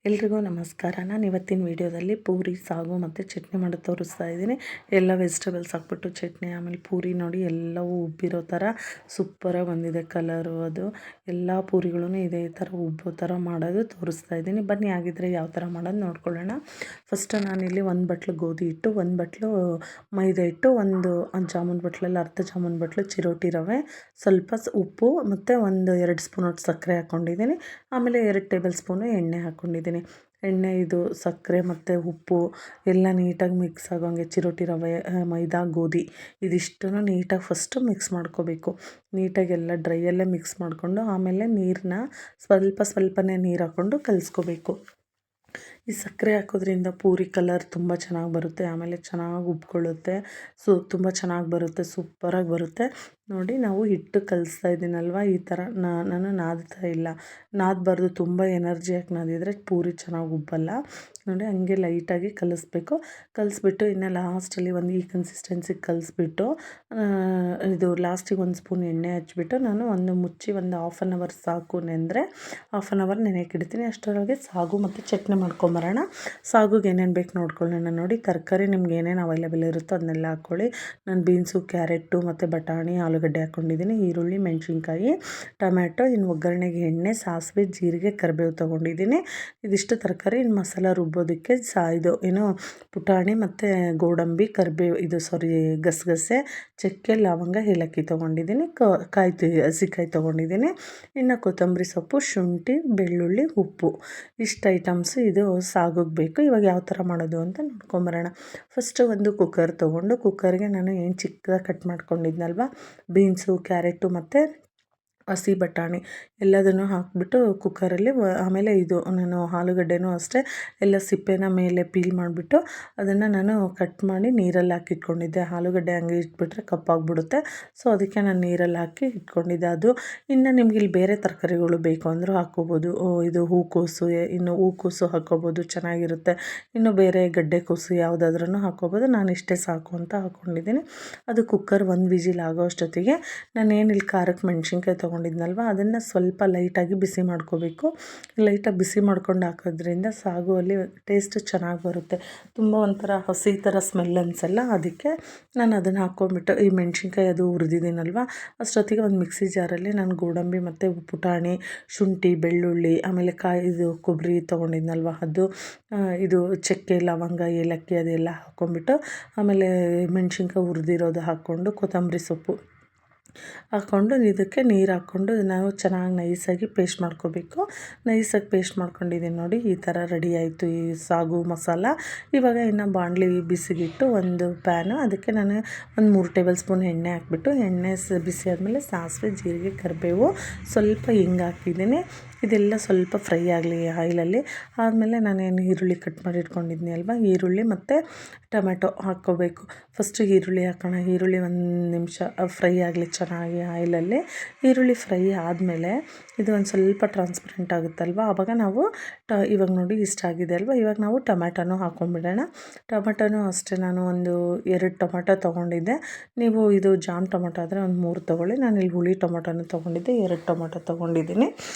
ಎಲ್ರಿಗೂ ನಮಸ್ಕಾರ. ನಾನು ಇವತ್ತಿನ ವೀಡಿಯೋದಲ್ಲಿ ಪೂರಿ, ಸಾಗು ಮತ್ತು ಚಟ್ನಿ ಮಾಡೋದು ತೋರಿಸ್ತಾ ಇದ್ದೀನಿ. ಎಲ್ಲ ವೆಜಿಟೇಬಲ್ಸ್ ಹಾಕ್ಬಿಟ್ಟು ಚಟ್ನಿ, ಆಮೇಲೆ ಪೂರಿ ನೋಡಿ ಎಲ್ಲವೂ ಉಬ್ಬಿರೋ ಥರ ಸೂಪರಾಗಿ ಬಂದಿದೆ ಕಲರು. ಅದು ಎಲ್ಲ ಪೂರಿಗಳೂ ಇದೇ ಥರ ಉಬ್ಬೋ ಥರ ಮಾಡೋದು ತೋರಿಸ್ತಾ ಇದ್ದೀನಿ. ಬನ್ನಿ ಆಗಿದ್ದರೆ ಯಾವ ಥರ ಮಾಡೋದು ನೋಡ್ಕೊಳ್ಳೋಣ. ಫಸ್ಟು ನಾನಿಲ್ಲಿ 1 ಬಟ್ಲು ಗೋಧಿ ಹಿಟ್ಟು, 1 ಬಟ್ಲು ಮೈದಾ ಹಿಟ್ಟು, ಒಂದು ಜಾಮೂನ್ ಬಟ್ಲಲ್ಲಿ ಅರ್ಧ ಜಾಮೂನ್ ಬಟ್ಲು ಚಿರೋಟಿ ರವೆ, ಸ್ವಲ್ಪ ಉಪ್ಪು ಮತ್ತು 2 ಸ್ಪೂನ್ ಸಕ್ಕರೆ ಹಾಕ್ಕೊಂಡಿದ್ದೀನಿ. ಆಮೇಲೆ 2 ಟೇಬಲ್ ಸ್ಪೂನು ಎಣ್ಣೆ ಹಾಕ್ಕೊಂಡಿದ್ದೀನಿ. ಎಣ್ಣೆ, ಇದು ಸಕ್ಕರೆ ಮತ್ತು ಉಪ್ಪು ಎಲ್ಲ ನೀಟಾಗಿ ಮಿಕ್ಸ್ ಆಗೋಂಗೆ ಚಿರೋಟಿ ರವೆ, ಮೈದಾ, ಗೋಧಿ ಇದಿಷ್ಟನ್ನು ನೀಟಾಗಿ ಫಸ್ಟು ಮಿಕ್ಸ್ ಮಾಡ್ಕೋಬೇಕು. ನೀಟಾಗಿ ಎಲ್ಲ ಡ್ರೈಯಲ್ಲೇ ಮಿಕ್ಸ್ ಮಾಡಿಕೊಂಡು ಆಮೇಲೆ ನೀರನ್ನ ಸ್ವಲ್ಪನೇ ನೀರು ಹಾಕ್ಕೊಂಡು ಕಲಿಸ್ಕೋಬೇಕು. ಈ ಸಕ್ಕರೆ ಹಾಕೋದ್ರಿಂದ ಪೂರಿ ಕಲರ್ ತುಂಬ ಚೆನ್ನಾಗಿ ಬರುತ್ತೆ, ಆಮೇಲೆ ಚೆನ್ನಾಗಿ ಉಬ್ಕೊಳ್ಳುತ್ತೆ. ತುಂಬ ಚೆನ್ನಾಗಿ ಬರುತ್ತೆ, ಸೂಪರಾಗಿ ಬರುತ್ತೆ. ನೋಡಿ, ನಾವು ಹಿಟ್ಟು ಕಲಿಸ್ತಾ ಇದ್ದೀನಲ್ವ, ಈ ಥರ ನಾನು ನಾದ್ತಾ ಇಲ್ಲ. ನಾದಬಾರ್ದು, ತುಂಬ ಎನರ್ಜಿ ಹಾಕಿ ನಾದಿದ್ರೆ ಪೂರಿ ಚೆನ್ನಾಗಿ ಉಬ್ಬಲ್ಲ. ನೋಡಿ, ಹಂಗೆ ಲೈಟಾಗಿ ಕಲಿಸ್ಬಿಟ್ಟು ಇನ್ನು ಲಾಸ್ಟಲ್ಲಿ ಈ ಕನ್ಸಿಸ್ಟೆನ್ಸಿಗೆ ಕಲಿಸ್ಬಿಟ್ಟು ಇದು ಲಾಸ್ಟಿಗೆ 1 ಸ್ಪೂನ್ ಎಣ್ಣೆ ಹಚ್ಬಿಟ್ಟು ನಾನು ಮುಚ್ಚಿ 1/2 ಅವರ್ ಸಾಕು ನೆಂದರೆ 1/2 ಅವರ್ ನೆನೆಯೋಕೆ ಇಡ್ತೀನಿ. ಅಷ್ಟರೊಳಗೆ ಸಾಗು ಮತ್ತು ಚಟ್ನಿ ಮಾಡ್ಕೊಂಬರೋಣ. ಸಾಗುಗೆ ಏನೇನು ಬೇಕು ನೋಡ್ಕೊಳ್ಳೋಣ. ನೋಡಿ, ತರಕಾರಿ ನಿಮ್ಗೆ ಏನೇನು ಅವೈಲೇಬಲ್ ಇರುತ್ತೋ ಅದನ್ನೆಲ್ಲ ಹಾಕ್ಕೊಳ್ಳಿ. ನಾನು ಬೀನ್ಸು, ಕ್ಯಾರೆಟು ಮತ್ತು ಬಟಾಣಿ, ಆಲೂಗಡ್ಡೆ ಹಾಕ್ಕೊಂಡಿದ್ದೀನಿ. ಈರುಳ್ಳಿ, ಮೆಣಸಿನ್ಕಾಯಿ, ಟೊಮ್ಯಾಟೊ, ಇನ್ನು ಒಗ್ಗರಣೆಗೆ ಎಣ್ಣೆ, ಸಾಸಿವೆ, ಜೀರಿಗೆ, ಕರಿಬೇವು ತೊಗೊಂಡಿದ್ದೀನಿ. ಇದಿಷ್ಟು ತರಕಾರಿ. ಇನ್ನು ಮಸಾಲ ರುಬ್ಬೋದಕ್ಕೆ ಪುಟಾಣಿ ಮತ್ತು ಗೋಡಂಬಿ, ಕರಿಬೇವು, ಗಸಗಸೆ, ಚಕ್ಕೆ, ಲವಂಗ, ಏಲಕ್ಕಿ ತೊಗೊಂಡಿದ್ದೀನಿ. ಹಸಿಕಾಯಿ ತೊಗೊಂಡಿದ್ದೀನಿ. ಇನ್ನು ಕೊತ್ತಂಬರಿ ಸೊಪ್ಪು, ಶುಂಠಿ, ಬೆಳ್ಳುಳ್ಳಿ, ಉಪ್ಪು, ಇಷ್ಟು ಐಟಮ್ಸು ಇದು ಸಾಗೋಕ್ಕೆ ಬೇಕು. ಇವಾಗ ಯಾವ ಥರ ಮಾಡೋದು ಅಂತ ನೋಡ್ಕೊಂಬರೋಣ. ಫಸ್ಟು ಒಂದು ಕುಕ್ಕರ್ ತೊಗೊಂಡು ಕುಕ್ಕರ್ಗೆ ನಾನು ಏನು ಚಿಕ್ಕದಾಗಿ ಕಟ್ ಮಾಡ್ಕೊಂಡಿದ್ನಲ್ವ ಬೀನ್ಸು, ಕ್ಯಾರೆಟು ಮತ್ತು ಹಸಿ ಬಟಾಣಿ ಎಲ್ಲದನ್ನು ಹಾಕಿಬಿಟ್ಟು ಕುಕ್ಕರಲ್ಲಿ, ಆಮೇಲೆ ನಾನು ಆಲೂಗಡ್ಡೆನೂ ಅಷ್ಟೇ ಎಲ್ಲ ಸಿಪ್ಪೆನ ಮೇಲೆ ಪೀಲ್ ಮಾಡಿಬಿಟ್ಟು ಅದನ್ನು ನಾನು ಕಟ್ ಮಾಡಿ ನೀರಲ್ಲಿ ಹಾಕಿ ಇಟ್ಕೊಂಡಿದ್ದೆ. ಆಲೂಗಡ್ಡೆ ಹಂಗೆ ಇಟ್ಬಿಟ್ರೆ ಕಪ್ಪಾಗಿಬಿಡುತ್ತೆ, ಸೊ ಅದಕ್ಕೆ ನಾನು ನೀರಲ್ಲಿ ಹಾಕಿ ಇಟ್ಕೊಂಡಿದ್ದೆ. ಅದು ಇನ್ನು ನಿಮ್ಗೆ ಇಲ್ಲಿ ಬೇರೆ ತರಕಾರಿಗಳು ಬೇಕು ಅಂದರೂ ಹಾಕ್ಕೋಬೋದು. ಹೂಕೋಸು ಹಾಕ್ಕೋಬೋದು, ಚೆನ್ನಾಗಿರುತ್ತೆ. ಇನ್ನು ಬೇರೆ ಗಡ್ಡೆಕೋಸು ಯಾವುದಾದ್ರೂ ಹಾಕ್ಕೋಬೋದು. ನಾನು ಇಷ್ಟೇ ಸಾಕು ಅಂತ ಹಾಕ್ಕೊಂಡಿದ್ದೀನಿ. ಅದು ಕುಕ್ಕರ್ 1 ವಿಜಿಲ್ ಆಗೋ ಅಷ್ಟೊತ್ತಿಗೆ ನಾನೇನಿಲ್ಲಿ ಖಾರಕ್ಕೆ ಮೆಣಸಿನ್ಕಾಯಿ ತೊಗೊಂಡಿದ್ನಲ್ವ ಅದನ್ನು ಸ್ವಲ್ಪ ಲೈಟಾಗಿ ಬಿಸಿ ಮಾಡ್ಕೋಬೇಕು. ಲೈಟಾಗಿ ಬಿಸಿ ಮಾಡ್ಕೊಂಡು ಹಾಕೋದ್ರಿಂದ ಸಾಗು ಅಲ್ಲಿ ಟೇಸ್ಟ್ ಚೆನ್ನಾಗಿ ಬರುತ್ತೆ. ತುಂಬ ಒಂಥರ ಹಸಿ ಥರ ಸ್ಮೆಲ್ ಅನಿಸಲ್ಲ. ಅದಕ್ಕೆ ನಾನು ಅದನ್ನು ಹಾಕ್ಕೊಂಬಿಟ್ಟು ಈ ಮೆಣಸಿನ್ಕಾಯಿ ಅದು ಹುರಿದಿದ್ದೀನಲ್ವ ಅಷ್ಟೊತ್ತಿಗೆ ಒಂದು ಮಿಕ್ಸಿ ಜಾರಲ್ಲಿ ನಾನು ಗೋಡಂಬಿ ಮತ್ತು ಪುಟಾಣಿ, ಶುಂಠಿ, ಬೆಳ್ಳುಳ್ಳಿ, ಆಮೇಲೆ ಕೊಬ್ಬರಿ ತೊಗೊಂಡಿದ್ನಲ್ವ ಅದು, ಚಕ್ಕೆ, ಲವಂಗ, ಏಲಕ್ಕಿ ಅದೆಲ್ಲ ಹಾಕ್ಕೊಂಬಿಟ್ಟು ಆಮೇಲೆ ಮೆಣಸಿನ್ಕಾಯಿ ಹುರಿದಿರೋದು ಹಾಕ್ಕೊಂಡು ಕೊತ್ತಂಬರಿ ಸೊಪ್ಪು ಹಾಕ್ಕೊಂಡು ಇದಕ್ಕೆ ನೀರು ಹಾಕ್ಕೊಂಡು ನಾವು ಚೆನ್ನಾಗಿ ನೈಸಾಗಿ ಪೇಸ್ಟ್ ಮಾಡ್ಕೋಬೇಕು. ನೈಸಾಗಿ ಪೇಸ್ಟ್ ಮಾಡ್ಕೊಂಡಿದ್ದೀನಿ. ನೋಡಿ, ಈ ಥರ ರೆಡಿ ಆಯಿತು ಈ ಸಾಗು ಮಸಾಲ. ಇವಾಗ ಇನ್ನು ಬಾಣಲಿ ಬಿಸಿಗಿಟ್ಟು ಒಂದು ಪ್ಯಾನು, ಅದಕ್ಕೆ ನಾನು 3 ಟೇಬಲ್ ಸ್ಪೂನ್ ಎಣ್ಣೆ ಹಾಕ್ಬಿಟ್ಟು ಎಣ್ಣೆ ಬಿಸಿ ಆದಮೇಲೆ ಸಾಸಿವೆ, ಜೀರಿಗೆ, ಕರಿಬೇವು, ಸ್ವಲ್ಪ ಹಿಂಗೆ ಹಾಕಿದ್ದೀನಿ. ಇದೆಲ್ಲ ಸ್ವಲ್ಪ ಫ್ರೈ ಆಗಲಿ ಆಯಿಲಲ್ಲಿ. ಆದಮೇಲೆ ನಾನೇನು ಈರುಳ್ಳಿ ಕಟ್ ಮಾಡಿ ಇಟ್ಕೊಂಡಿದ್ನಿ ಅಲ್ವ, ಈರುಳ್ಳಿ ಮತ್ತು ಟೊಮೆಟೊ ಹಾಕ್ಕೋಬೇಕು. ಫಸ್ಟು ಈರುಳ್ಳಿ ಹಾಕೋಣ. ಈರುಳ್ಳಿ 1 ನಿಮಿಷ ಫ್ರೈ ಆಗಲಿ ಚೆನ್ನಾಗಿ ಆಯಿಲಲ್ಲಿ. ಈರುಳ್ಳಿ ಫ್ರೈ ಆದಮೇಲೆ ಇದು ಒಂದು ಸ್ವಲ್ಪ ಟ್ರಾನ್ಸ್ಪರೆಂಟ್ ಆಗುತ್ತಲ್ವ, ಆವಾಗ ನಾವು ಇವಾಗ ನೋಡಿ ಇಷ್ಟಾಗಿದೆ ಅಲ್ವ, ಇವಾಗ ನಾವು ಟೊಮ್ಯಾಟೊನೂ ಹಾಕ್ಕೊಂಬಿಡೋಣ. ಟೊಮೆಟೊನೂ ಅಷ್ಟೇ, ನಾನು 2 ಟೊಮೆಟೊ ತೊಗೊಂಡಿದ್ದೆ. ನೀವು ಇದು ಜಾಮ್ ಟೊಮೆಟೊ ಆದರೆ 3 ತೊಗೊಳ್ಳಿ. ನಾನು ಇಲ್ಲಿ ಹುಳಿ ಟೊಮೆಟೊನೂ ತೊಗೊಂಡಿದ್ದೆ, 2 ಟೊಮೆಟೊ ತೊಗೊಂಡಿದ್ದೀನಿ.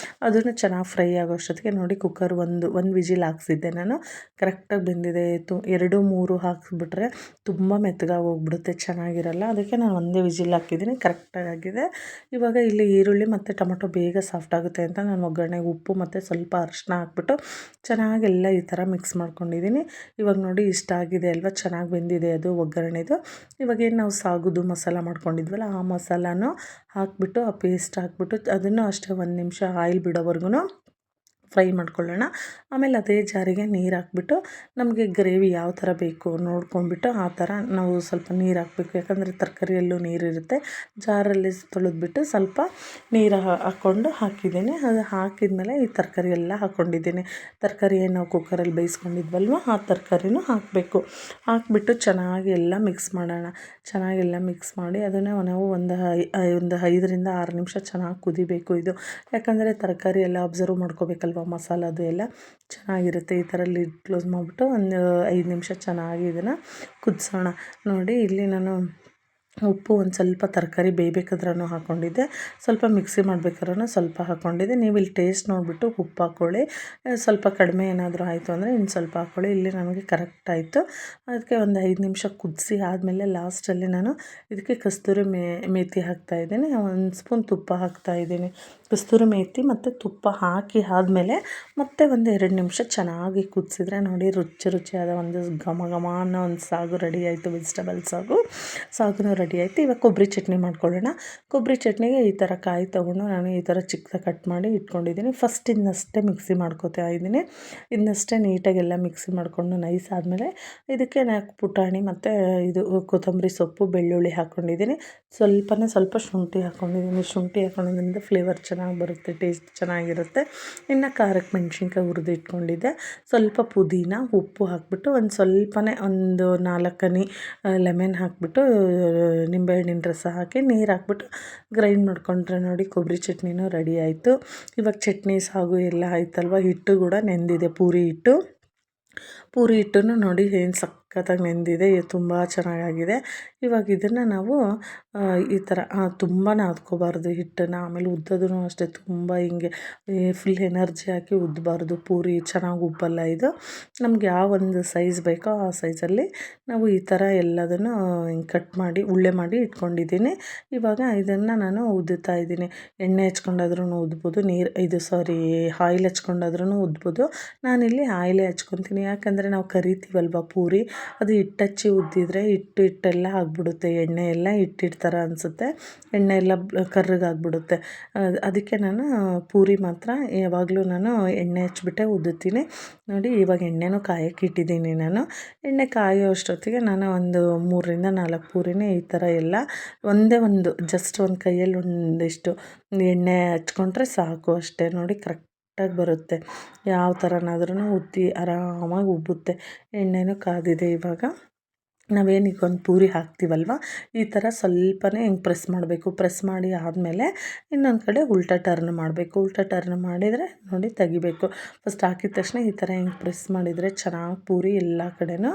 ಅದನ್ನು ಚೆನ್ನಾಗಿ ಫ್ರೈ ಆಗೋ ಅಷ್ಟೊತ್ತಿಗೆ ನೋಡಿ ಕುಕ್ಕರ್ 1 ವಿಜಿಲ್ ಹಾಕ್ಸಿದ್ದೆ ನಾನು. ಕರೆಕ್ಟಾಗಿ ಬೆಂದಿದೆ. 2-3 ಹಾಕಿಬಿಟ್ರೆ ತುಂಬ ಮೆತ್ತಗಾಗಿ ಹೋಗ್ಬಿಡುತ್ತೆ, ಚೆನ್ನಾಗಿರಲ್ಲ. ಅದಕ್ಕೆ ನಾನು 1 ವಿಜಿಲ್ ಹಾಕಿದ್ದೀನಿ, ಕರೆಕ್ಟಾಗಿ ಆಗಿದೆ. ಇವಾಗ ಇಲ್ಲಿ ಈರುಳ್ಳಿ ಮತ್ತು ಟೊಮೆಟೊ ಬೇಗ ಸಾಫ್ಟ್ ಆಗುತ್ತೆ ಅಂತ ನಾನು ಒಗ್ಗರಣೆಗೆ ಉಪ್ಪು ಮತ್ತು ಸ್ವಲ್ಪ ಅರಿಶಿನ ಹಾಕ್ಬಿಟ್ಟು ಚೆನ್ನಾಗೆಲ್ಲ ಈ ಥರ ಮಿಕ್ಸ್ ಮಾಡ್ಕೊಂಡಿದ್ದೀನಿ. ಇವಾಗ ನೋಡಿ ಇಷ್ಟ ಆಗಿದೆ ಅಲ್ವ, ಚೆನ್ನಾಗಿ ಬೆಂದಿದೆ ಅದು ಒಗ್ಗರಣೆದು. ಇವಾಗೇನು ನಾವು ಸಾಗುದು ಮಸಾಲ ಮಾಡ್ಕೊಂಡಿದ್ವಲ್ಲ ಆ ಮಸಾಲಾನು ಹಾಕ್ಬಿಟ್ಟು ಆ ಪೇಸ್ಟ್ ಹಾಕ್ಬಿಟ್ಟು ಅದನ್ನು ಅಷ್ಟೇ 1 ನಿಮಿಷ ಆಯಿಲ್ ಬಿಡೋವರೆಗೂ ಫ್ರೈ ಮಾಡ್ಕೊಳ್ಳೋಣ. ಆಮೇಲೆ ಅದೇ ಜಾರಿಗೆ ನೀರು ಹಾಕ್ಬಿಟ್ಟು ನಮಗೆ ಗ್ರೇವಿ ಯಾವ ಥರ ಬೇಕು ನೋಡ್ಕೊಂಡ್ಬಿಟ್ಟು ಆ ಥರ ನಾವು ಸ್ವಲ್ಪ ನೀರು ಹಾಕಬೇಕು. ಯಾಕಂದರೆ ತರಕಾರಿಯಲ್ಲೂ ನೀರಿರುತ್ತೆ. ಜಾರಲ್ಲಿ ತೊಳೆದ್ಬಿಟ್ಟು ಸ್ವಲ್ಪ ನೀರು ಹಾಕ್ಕೊಂಡು ಹಾಕಿದ್ದೀನಿ. ಅದು ಹಾಕಿದ್ಮೇಲೆ ಈ ತರಕಾರಿ ಎಲ್ಲ ಹಾಕ್ಕೊಂಡಿದ್ದೀನಿ. ತರಕಾರಿ ಏನು ನಾವು ಕುಕ್ಕರಲ್ಲಿ ಬೇಯಿಸ್ಕೊಂಡಿದ್ವಲ್ವ ಆ ತರಕಾರಿನೂ ಹಾಕಬೇಕು. ಹಾಕ್ಬಿಟ್ಟು ಚೆನ್ನಾಗಿ ಎಲ್ಲ ಮಿಕ್ಸ್ ಮಾಡೋಣ. ಚೆನ್ನಾಗೆಲ್ಲ ಮಿಕ್ಸ್ ಮಾಡಿ ಅದನ್ನು ನಾವು ಒಂದು 5ರಿಂದ 6 ನಿಮಿಷ ಚೆನ್ನಾಗಿ ಕುದಿಬೇಕು ಇದು. ಯಾಕಂದರೆ ತರಕಾರಿ ಎಲ್ಲ ಅಬ್ಸರ್ವ್ ಮಾಡ್ಕೋಬೇಕಲ್ವ ಮಸಾಲದು ಎಲ್ಲ ಚೆನ್ನಾಗಿರುತ್ತೆ. ಈ ಥರ ಲಿಡ್ ಕ್ಲೋಸ್ ಮಾಡಿಬಿಟ್ಟು ಒಂದು 5 ನಿಮಿಷ ಚೆನ್ನಾಗಿ ಇದನ್ನು ಕುದಿಸೋಣ. ನೋಡಿ, ಇಲ್ಲಿ ನಾನು ಉಪ್ಪು ಒಂದು ಸ್ವಲ್ಪ ತರಕಾರಿ ಬೇಯಬೇಕಾದ್ರೂ ಹಾಕ್ಕೊಂಡಿದ್ದೆ, ಸ್ವಲ್ಪ ಮಿಕ್ಸಿ ಮಾಡ್ಬೇಕಾದ್ರೂ ಸ್ವಲ್ಪ ಹಾಕ್ಕೊಂಡಿದ್ದೆ. ನೀವು ಇಲ್ಲಿ ಟೇಸ್ಟ್ ನೋಡಿಬಿಟ್ಟು ಉಪ್ಪು ಹಾಕ್ಕೊಳ್ಳಿ. ಸ್ವಲ್ಪ ಕಡಿಮೆ ಏನಾದರೂ ಆಯಿತು ಅಂದರೆ ಇನ್ನು ಸ್ವಲ್ಪ ಹಾಕ್ಕೊಳ್ಳಿ. ಇಲ್ಲಿ ನನಗೆ ಕರೆಕ್ಟ್ ಆಯಿತು. ಅದಕ್ಕೆ ಒಂದು 5 ನಿಮಿಷ ಕುದಿಸಿ ಆದಮೇಲೆ ಲಾಸ್ಟಲ್ಲಿ ನಾನು ಇದಕ್ಕೆ ಕಸ್ತೂರಿ ಮೇಥಿ ಹಾಕ್ತಾಯಿದ್ದೀನಿ, 1 ಸ್ಪೂನ್ ತುಪ್ಪ ಹಾಕ್ತಾಯಿದ್ದೀನಿ. ಕಸ್ತೂರಿ ಮೇಥಿ ಮತ್ತು ತುಪ್ಪ ಹಾಕಿ ಆದಮೇಲೆ ಮತ್ತೆ ಒಂದು 2 ನಿಮಿಷ ಚೆನ್ನಾಗಿ ಕುದಿಸಿದ್ರೆ ನೋಡಿ ರುಚಿಯಾದ ಒಂದು ಘಮ ಘಮ ಅನ್ನೋ ಒಂದು ಸಾಗು ರೆಡಿ ಆಯಿತು. ವೆಜಿಟಬಲ್ ಸಾಗುನೂ ರೆಡಿ ಆಯಿತು. ಇವಾಗ ಕೊಬ್ಬರಿ ಚಟ್ನಿ ಮಾಡ್ಕೊಳ್ಳೋಣ. ಕೊಬ್ಬರಿ ಚಟ್ನಿಗೆ ಈ ಥರ ಕಾಯಿ ತೊಗೊಂಡು ನಾನು ಈ ಥರ ಚಿಕ್ಕದಾಗಿ ಕಟ್ ಮಾಡಿ ಇಟ್ಕೊಂಡಿದ್ದೀನಿ. ಫಸ್ಟ್ ಇದನ್ನಷ್ಟೇ ಮಿಕ್ಸಿ ಮಾಡ್ಕೊತಾ ಇದ್ದೀನಿ. ಇದನ್ನಷ್ಟೇ ನೀಟಾಗೆಲ್ಲ ಮಿಕ್ಸಿ ಮಾಡಿಕೊಂಡು ನೈಸ್ ಆದಮೇಲೆ ಇದಕ್ಕೆ ನಾನು ಪುಟಾಣಿ ಮತ್ತು ಇದು ಕೊತ್ತಂಬರಿ ಸೊಪ್ಪು, ಬೆಳ್ಳುಳ್ಳಿ ಹಾಕ್ಕೊಂಡಿದ್ದೀನಿ. ಸ್ವಲ್ಪ ಶುಂಠಿ ಹಾಕ್ಕೊಂಡಿದ್ದೀನಿ. ಶುಂಠಿ ಹಾಕ್ಕೊಂಡಿದ್ದರಿಂದ ಫ್ಲೇವರ್ ಚೆನ್ನಾಗಿ ಬರುತ್ತೆ, ಟೇಸ್ಟ್ ಚೆನ್ನಾಗಿರುತ್ತೆ. ಇನ್ನು ಖಾರಕ್ಕೆ ಮೆಣಸಿನ್ಕಾಯಿ ಹುರಿದು ಇಟ್ಕೊಂಡಿದ್ದೆ. ಸ್ವಲ್ಪ ಪುದೀನ, ಉಪ್ಪು ಹಾಕ್ಬಿಟ್ಟು ಒಂದು ಸ್ವಲ್ಪನೇ ಒಂದು 4 ಹನಿ ಲೆಮನ್ ಹಾಕ್ಬಿಟ್ಟು ನಿಂಬೆಹಣ್ಣಿನ ರಸ ಹಾಕಿ ನೀರು ಹಾಕ್ಬಿಟ್ಟು ಗ್ರೈಂಡ್ ಮಾಡ್ಕೊಂಡ್ರೆ ನೋಡಿ ಕೊಬ್ಬರಿ ಚಟ್ನಿನೂ ರೆಡಿ ಆಯಿತು. ಇವಾಗ ಚಟ್ನಿ ಸಾಗು ಎಲ್ಲ ಆಯ್ತಲ್ವ. ಹಿಟ್ಟು ಕೂಡ ನೆಂದಿದೆ, ಪೂರಿ ಹಿಟ್ಟನ್ನು ನೋಡಿ ಏನು ಸಖತ್ತಾಗಿ ನೆಂದಿದೆ, ತುಂಬ ಚೆನ್ನಾಗಾಗಿದೆ. ಇವಾಗ ಇದನ್ನು ನಾವು ಈ ಥರ ತುಂಬ ನಾದ್ಕೋಬಾರ್ದು ಹಿಟ್ಟನ್ನು. ಆಮೇಲೆ ಉದ್ದೋದೂ ಅಷ್ಟೇ ತುಂಬ ಹಿಂಗೆ ಫುಲ್ ಎನರ್ಜಿ ಹಾಕಿ ಉದ್ದಬಾರ್ದು. ಪೂರಿ ಚೆನ್ನಾಗಿ ಉಬ್ಬಲ್ಲ ಇದು. ನಮ್ಗೆ ಯಾವ ಒಂದು ಸೈಜ್ ಬೇಕೋ ಆ ಸೈಜಲ್ಲಿ ನಾವು ಈ ಥರ ಎಲ್ಲದನ್ನು ಹಿಂಗೆ ಕಟ್ ಮಾಡಿ ಉಳ್ಳೆ ಮಾಡಿ ಇಟ್ಕೊಂಡಿದ್ದೀನಿ. ಇವಾಗ ಇದನ್ನು ನಾನು ಉದ್ದುತ್ತಾ ಇದ್ದೀನಿ. ಎಣ್ಣೆ ಹಚ್ಕೊಂಡಾದ್ರೂ ಉದ್ಬೋದು, ಆಯಿಲ್ ಹಚ್ಕೊಂಡಾದ್ರೂ ಉದ್ಬೋದು. ನಾನಿಲ್ಲಿ ಆಯಿಲೇ ಹಚ್ಕೊತೀನಿ. ಯಾಕಂದರೆ ನಾವು ಕರಿತೀವಲ್ವ ಪೂರಿ, ಅದು ಹಿಟ್ಟಚ್ಚಿ ಉದ್ದಿದ್ರೆ ಹಿಟ್ಟೆಲ್ಲ ಆಗಿಬಿಡುತ್ತೆ, ಎಣ್ಣೆ ಎಲ್ಲ ಹಿಟ್ಟಿಟ್ಟು ಥರ ಅನಿಸುತ್ತೆ, ಎಣ್ಣೆ ಎಲ್ಲ ಕರ್ರಗಾಗ್ಬಿಡುತ್ತೆ. ಅದಕ್ಕೆ ನಾನು ಪೂರಿ ಮಾತ್ರ ಯಾವಾಗಲೂ ನಾನು ಎಣ್ಣೆ ಹಚ್ಬಿಟ್ಟೆ ಉದ್ದುತ್ತೀನಿ. ನೋಡಿ ಇವಾಗ ಎಣ್ಣೆನೂ ಕಾಯಕ್ಕೆ ಇಟ್ಟಿದ್ದೀನಿ ನಾನು. ಎಣ್ಣೆ ಕಾಯೋ ಅಷ್ಟೊತ್ತಿಗೆ ನಾನು ಒಂದು 3ರಿಂದ 4 ಪೂರಿನೇ ಈ ಥರ ಎಲ್ಲ ಒಂದೇ ಒಂದು ಜಸ್ಟ್ ಒಂದು ಕೈಯಲ್ಲಿ ಒಂದಿಷ್ಟು ಎಣ್ಣೆ ಹಚ್ಕೊಂಡ್ರೆ ಸಾಕು ಅಷ್ಟೇ. ನೋಡಿ ಕರೆಕ್ಟಾಗಿ ಬರುತ್ತೆ. ಯಾವ ಥರನಾದ್ರೂ ಉದ್ದಿ ಆರಾಮಾಗಿ ಉಬ್ಬುತ್ತೆ. ಎಣ್ಣೆನೂ ಕಾದಿದೆ. ಇವಾಗ ನಾವೇನೀಗ ಒಂದು ಪೂರಿ ಹಾಕ್ತೀವಲ್ವ, ಈ ಥರ ಸ್ವಲ್ಪನೇ ಹಿಂಗೆ ಪ್ರೆಸ್ ಮಾಡಬೇಕು. ಪ್ರೆಸ್ ಮಾಡಿ ಆದಮೇಲೆ ಇನ್ನೊಂದು ಕಡೆ ಉಲ್ಟಾ ಟರ್ನ್ ಮಾಡಬೇಕು. ಉಲ್ಟಾ ಟರ್ನ್ ಮಾಡಿದರೆ ನೋಡಿ ತೆಗಿಬೇಕು. ಫಸ್ಟ್ ಹಾಕಿದ ತಕ್ಷಣ ಈ ಥರ ಹಿಂಗೆ ಪ್ರೆಸ್ ಮಾಡಿದರೆ ಚೆನ್ನಾಗಿ ಪೂರಿ ಎಲ್ಲ ಕಡೆನೂ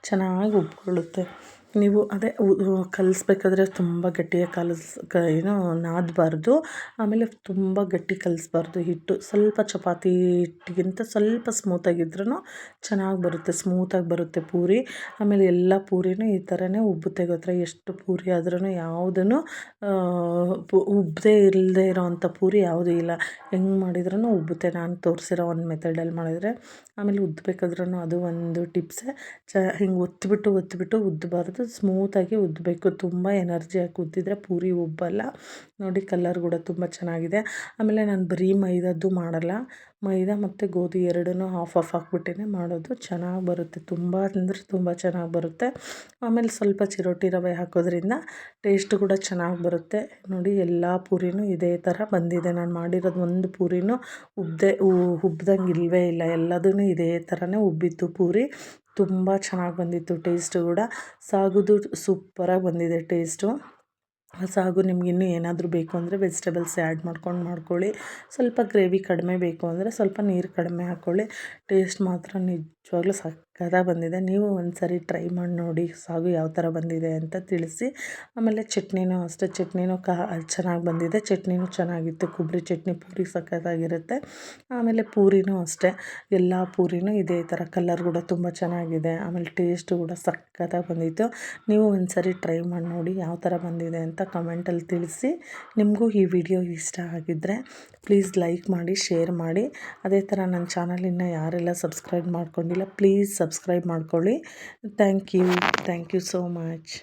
ಚೆನ್ನಾಗಿ ಉಬ್ಕೊಳ್ಳುತ್ತೆ. ನೀವು ಅದೇ ಕಲಿಸ್ಬೇಕಾದ್ರೆ ತುಂಬ ಗಟ್ಟಿಯಾಗಿ ನಾದಬಾರ್ದು. ಆಮೇಲೆ ತುಂಬ ಗಟ್ಟಿ ಕಲಿಸ್ಬಾರ್ದು ಹಿಟ್ಟು. ಸ್ವಲ್ಪ ಚಪಾತಿ ಹಿಟ್ಟಿಗಿಂತ ಸ್ವಲ್ಪ ಸ್ಮೂತಾಗಿದ್ರೂ ಚೆನ್ನಾಗಿ ಬರುತ್ತೆ, ಸ್ಮೂತಾಗಿ ಬರುತ್ತೆ ಪೂರಿ. ಆಮೇಲೆ ಎಲ್ಲ ಪೂರಿನೂ ಈ ಥರನೇ ಉಬ್ಬುತ್ತೆ ಗೊತ್ತಾ. ಎಷ್ಟು ಪೂರಿ ಆದ್ರೂ ಯಾವುದೂ ಉಬ್ಬದೇ ಇಲ್ಲದೆ ಇರೋವಂಥ ಪೂರಿ ಯಾವುದೂ ಇಲ್ಲ. ಹೆಂಗೆ ಮಾಡಿದ್ರೂ ಉಬ್ಬುತ್ತೆ, ನಾನು ತೋರಿಸಿರೋ ಒಂದು ಮೆಥಡಲ್ಲಿ ಮಾಡಿದರೆ. ಆಮೇಲೆ ಉದ್ದಬೇಕಾದ್ರೂ ಅದು ಒಂದು ಟಿಪ್ಸೇ. ಹಿಂಗೆ ಒತ್ತಿಬಿಟ್ಟು ಉದ್ದಬಾರ್ದು, ಸ್ಮೂತಾಗಿ ಉದ್ದಬೇಕು. ತುಂಬ ಎನರ್ಜಿ ಹಾಕಿ ಉದ್ದಿದ್ರೆ ಪೂರಿ ಉಬ್ಬಲ್ಲ. ನೋಡಿ ಕಲರ್ ಕೂಡ ತುಂಬ ಚೆನ್ನಾಗಿದೆ. ಆಮೇಲೆ ನಾನು ಬರೀ ಮೈದಾದ್ದು ಮಾಡಲ್ಲ, ಮೈದಾ ಮತ್ತು ಗೋಧಿ ಎರಡನ್ನೂ ಹಾಫ್ ಹಾಕ್ಬಿಟ್ಟೇ ಮಾಡೋದು. ಚೆನ್ನಾಗಿ ಬರುತ್ತೆ, ತುಂಬ ಅಂದರೆ ತುಂಬ ಚೆನ್ನಾಗಿ ಬರುತ್ತೆ. ಆಮೇಲೆ ಸ್ವಲ್ಪ ಚಿರೋಟಿ ರವೆ ಹಾಕೋದ್ರಿಂದ ಟೇಸ್ಟ್ ಕೂಡ ಚೆನ್ನಾಗಿ ಬರುತ್ತೆ. ನೋಡಿ ಎಲ್ಲ ಪೂರಿನೂ ಇದೇ ಥರ ಬಂದಿದೆ. ನಾನು ಮಾಡಿರೋದು ಒಂದು ಪೂರಿನೂ ಉಬ್ದಂಗೆ ಇಲ್ಲವೇ ಇಲ್ಲ. ಎಲ್ಲದೂ ಇದೇ ಥರನೇ ಉಬ್ಬಿತ್ತು ಪೂರಿ. ತುಂಬ ಚೆನ್ನಾಗಿ ಬಂದಿತ್ತು. ಟೇಸ್ಟು ಕೂಡ ಸಾಗುದು ಸೂಪರಾಗಿ ಬಂದಿದೆ ಟೇಸ್ಟು. ಸಾಗು ನಿಮ್ಗೆ ಇನ್ನೂ ಏನಾದರೂ ಬೇಕು ಅಂದರೆ ವೆಜಿಟೇಬಲ್ಸ್ ಆ್ಯಡ್ ಮಾಡ್ಕೊಳ್ಳಿ. ಸ್ವಲ್ಪ ಗ್ರೇವಿ ಕಡಿಮೆ ಬೇಕು ಅಂದರೆ ಸ್ವಲ್ಪ ನೀರು ಕಡಿಮೆ ಹಾಕ್ಕೊಳ್ಳಿ. ಟೇಸ್ಟ್ ಮಾತ್ರ ನಿಜವಾಗ್ಲೂ ಸಕ್ಕತ್ತಾಗಿ ಬಂದಿದೆ. ನೀವು ಒಂದು ಸರಿ ಟ್ರೈ ಮಾಡಿ ನೋಡಿ ಸಾಗು ಯಾವ ಥರ ಬಂದಿದೆ ಅಂತ ತಿಳಿಸಿ. ಆಮೇಲೆ ಚಟ್ನಿನೂ ಅಷ್ಟೇ, ಚಟ್ನಿನೂ ಚೆನ್ನಾಗಿ ಬಂದಿದೆ. ಚಟ್ನಿನೂ ಚೆನ್ನಾಗಿತ್ತು. ಕೊಬ್ಬರಿ ಚಟ್ನಿ ಪೂರಿ ಸಕ್ಕತ್ತಾಗಿರುತ್ತೆ. ಆಮೇಲೆ ಪೂರಿನೂ ಅಷ್ಟೇ, ಎಲ್ಲ ಪೂರಿನೂ ಇದೇ ಥರ ಕಲರ್ ಕೂಡ ತುಂಬ ಚೆನ್ನಾಗಿದೆ. ಆಮೇಲೆ ಟೇಸ್ಟು ಕೂಡ ಸಕ್ಕತ್ತಾಗಿ ಬಂದಿತ್ತು. ನೀವು ಒಂದು ಸರಿ ಟ್ರೈ ಮಾಡಿ ನೋಡಿ ಯಾವ ಥರ ಬಂದಿದೆ ಅಂತ ಕಮೆಂಟಲ್ಲಿ ತಿಳಿಸಿ. ನಿಮಗೂ ಈ ವಿಡಿಯೋ ಇಷ್ಟ ಆಗಿದ್ದರೆ ಪ್ಲೀಸ್ ಲೈಕ್ ಮಾಡಿ, ಶೇರ್ ಮಾಡಿ. ಅದೇ ಥರ ನನ್ನ ಚಾನಲ್ ಇನ್ನೂ ಯಾರೆಲ್ಲ ಸಬ್ಸ್ಕ್ರೈಬ್ ಮಾಡ್ಕೊಂಡಿಲ್ಲ ಪ್ಲೀಸ್ ಸಬ್ಸ್ಕ್ರೈಬ್ ಮಾಡ್ಕೊಳ್ಳಿ. Thank you so much.